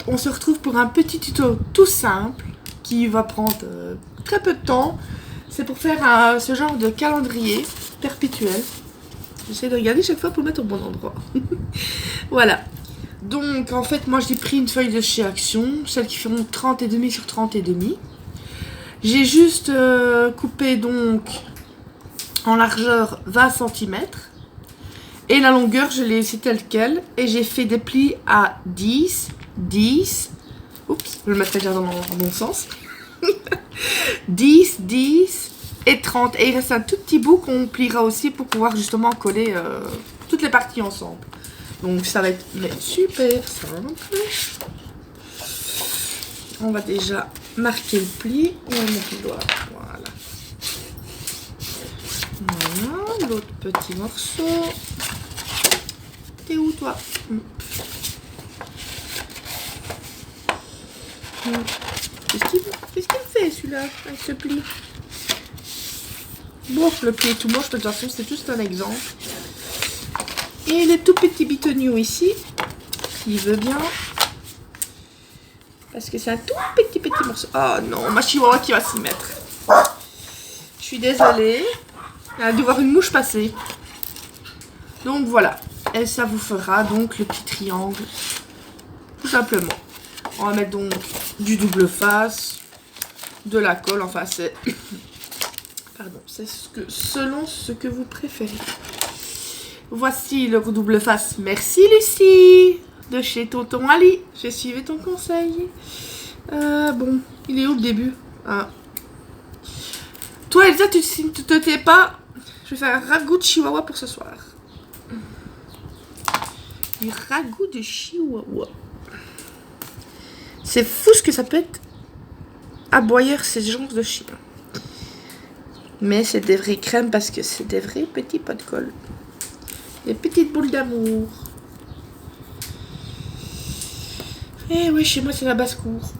On se retrouve pour un petit tuto tout simple qui va prendre très peu de temps. C'est pour faire ce genre de calendrier perpétuel. J'essaie de regarder chaque fois pour mettre au bon endroit. Voilà. Donc en fait moi j'ai pris une feuille de chez Action, celles qui feront 30,5 sur 30,5. J'ai juste coupé donc en largeur 20 cm. Et la longueur je l'ai laissée telle quelle. Et j'ai fait des plis à 10, 10. Oups, je le mettrai déjà dans le bon sens. 10, 10 et 30. Et il reste un tout petit bout qu'on pliera aussi pour pouvoir justement coller toutes les parties ensemble. Donc ça va être super simple. On va déjà marquer le pli. On va mettre le doigt. Voilà. Voilà, l'autre petit morceau. T'es où toi? Qu'est-ce qu'il fait celui-là avec ce pli? Bon, le pli est tout moche, mais de toute façon c'est juste un exemple. Et le tout petit bitonio ici, s'il veut bien. Parce que c'est un tout petit morceau. Oh non, ma chihuahua qui va s'y mettre. Je suis désolée. Elle a dû voir une mouche passer. Donc voilà. Et ça vous fera donc le petit triangle. Tout simplement. On va mettre donc du double face. De la colle. Enfin c'est... Pardon. C'est selon ce que vous préférez. Voici le double face. Merci Lucie. De chez Tonton Ali. J'ai suivi ton conseil. Bon. Il est où le début? Ah. Toi Elsa, tu te tais pas. Je vais faire un ragoût de chihuahua pour ce soir. Du ragoût de chihuahua. C'est fou ce que ça peut être aboyeur ces genres de chien. Mais c'est des vraies crèmes parce que c'est des vrais petits pots de colle. Des petites boules d'amour. Et oui, chez moi c'est la basse-cour.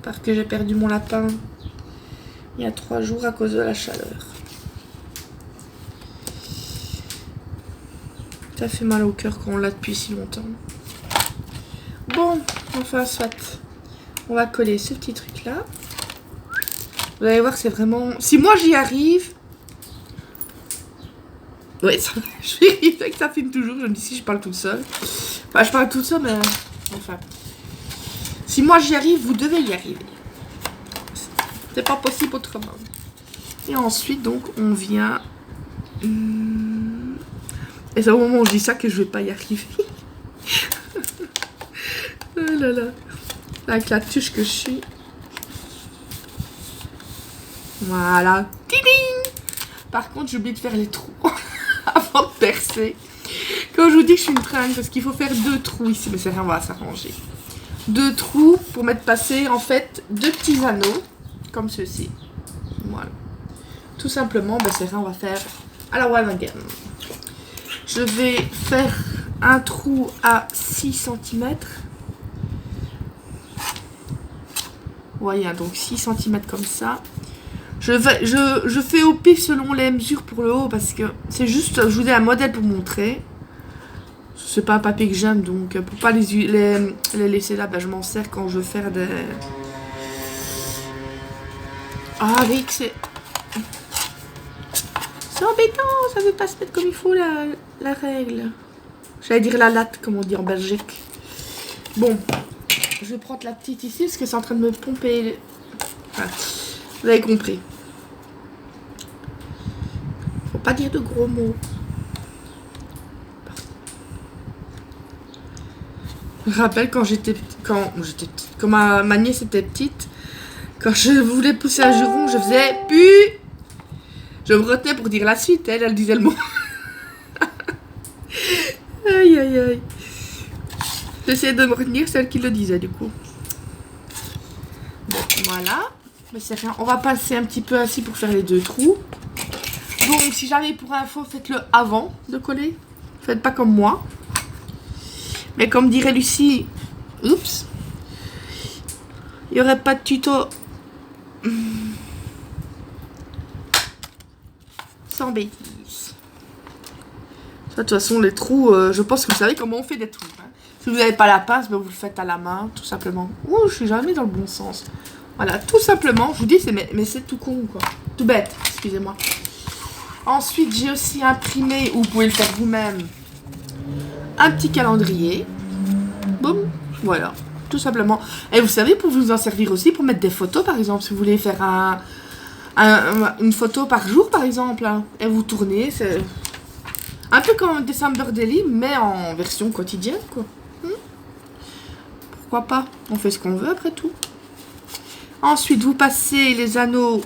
Parce que j'ai perdu mon lapin il y a 3 jours à cause de la chaleur. Ça fait mal au cœur quand on l'a depuis si longtemps. Bon, enfin soit. On va coller ce petit truc là. Vous allez voir, c'est vraiment... Si moi j'y arrive... Ouais, je vérifie que ça filme toujours. Je me dis si je parle toute seule. Enfin, je parle toute seule, mais... Enfin... Si moi j'y arrive, vous devez y arriver. C'est pas possible autrement. Et ensuite, donc, on vient... Et c'est au moment où je dis ça que je vais pas y arriver. Oh là là. Avec la tuche que je suis. Voilà. Tiding. Par contre, j'ai oublié de faire les trous avant de percer. Quand je vous dis que je suis une tringle, parce qu'il faut faire 2 trous ici. Mais c'est rien, on va s'arranger. 2 trous pour mettre passer, en fait, 2 petits anneaux. Comme ceci. Voilà. Tout simplement, ben c'est rien, on va faire à la one again. Je vais faire un trou à 6 cm. Vous voyez, donc 6 cm comme ça. Je fais au pif selon les mesures pour le haut parce que c'est juste, je vous ai un modèle pour montrer. C'est pas un papier que j'aime, donc pour pas les laisser là, ben je m'en sers quand je veux faire des... Ah, avec c'est embêtant, ça veut pas se mettre comme il faut la règle. J'allais dire la latte, comme on dit en Belgique. Bon, je vais prendre la petite ici parce que c'est en train de me pomper. Voilà. Vous avez compris. Faut pas dire de gros mots. Je me rappelle quand quand ma nièce était petite, quand je voulais pousser un juron, je faisais pu. Je me retenais pour dire la suite, elle disait le mot. Aïe aïe aïe. J'essayais de me retenir celle qui le disait du coup. Bon, voilà. Mais c'est rien. On va passer un petit peu ainsi pour faire les 2 trous. Donc si jamais pour info, faites-le avant de coller. Faites pas comme moi. Mais comme dirait Lucie, oups, il n'y aurait pas de tuto sans bêtises. De toute façon, les trous, je pense que vous savez comment on fait des trous. Hein. Si vous n'avez pas la pince, ben vous le faites à la main, tout simplement. Oh, je suis jamais dans le bon sens. Voilà, tout simplement. Je vous dis, mais c'est tout con, quoi. Tout bête, excusez-moi. Ensuite, j'ai aussi imprimé, ou vous pouvez le faire vous-même, un petit calendrier. Boum, voilà, tout simplement. Et vous savez, pour vous en servir aussi, pour mettre des photos, par exemple, si vous voulez faire une photo par jour, par exemple, hein, et vous tournez, c'est un peu comme December Daily, mais en version quotidienne, quoi. Pourquoi pas? On fait ce qu'on veut, après tout. Ensuite, vous passez les anneaux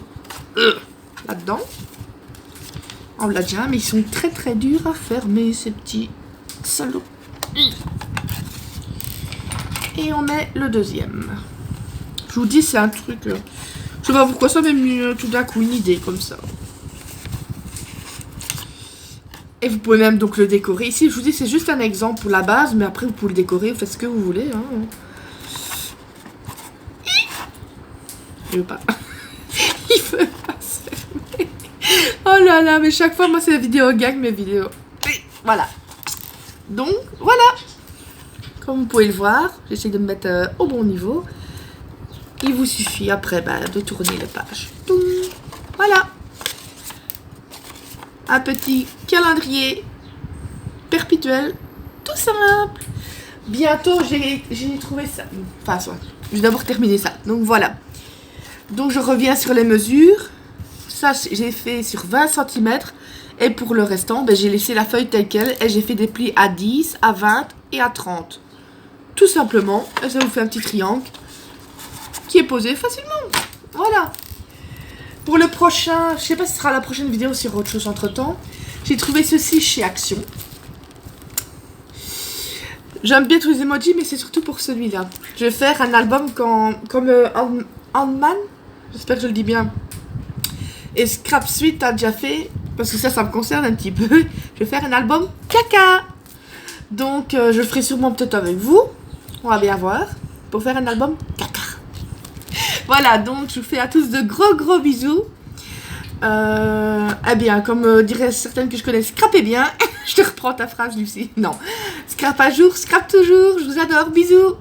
là-dedans. On l'a déjà, mais ils sont très très durs à fermer, ces petits salauds. Et on met le deuxième. Je vous dis, c'est un truc... je sais pas pourquoi ça m'est mis tout d'un coup une idée comme ça. Et vous pouvez même donc le décorer. Ici, je vous dis, c'est juste un exemple pour la base, mais après, vous pouvez le décorer, vous faites ce que vous voulez. Hein. Il veut pas. Il veut pas se fermer. Oh là là, mais chaque fois, moi, c'est la vidéo gag, mes vidéos. Voilà. Donc, voilà. Comme vous pouvez le voir, j'essaie de me mettre au bon niveau. Il vous suffit après de tourner les pages. Toum. Voilà. Un petit calendrier perpétuel. Tout simple. Bientôt, j'ai trouvé ça. Enfin, je vais d'abord terminer ça. Donc, voilà. Donc, je reviens sur les mesures. Ça, j'ai fait sur 20 cm. Et pour le restant, j'ai laissé la feuille telle quelle. Et j'ai fait des plis à 10, à 20 et à 30. Tout simplement. Et ça vous fait un petit triangle qui est posé facilement. Voilà. Pour le prochain, je sais pas si ce sera la prochaine vidéo ou sur autre chose entre temps. J'ai trouvé ceci chez Action. J'aime bien tous les emojis, mais c'est surtout pour celui-là. Je vais faire un album comme Ant-Man. J'espère que je le dis bien. Et Scrap Suite a déjà fait, parce que ça me concerne un petit peu. Je vais faire un album caca. Donc, je le ferai sûrement peut-être avec vous. On va bien voir. Pour faire un album caca. Voilà, donc je vous fais à tous de gros bisous. Eh bien, comme diraient certaines que je connais, scrapez bien. Je te reprends ta phrase, Lucie. Non. Scrap à jour, scrap toujours. Je vous adore. Bisous.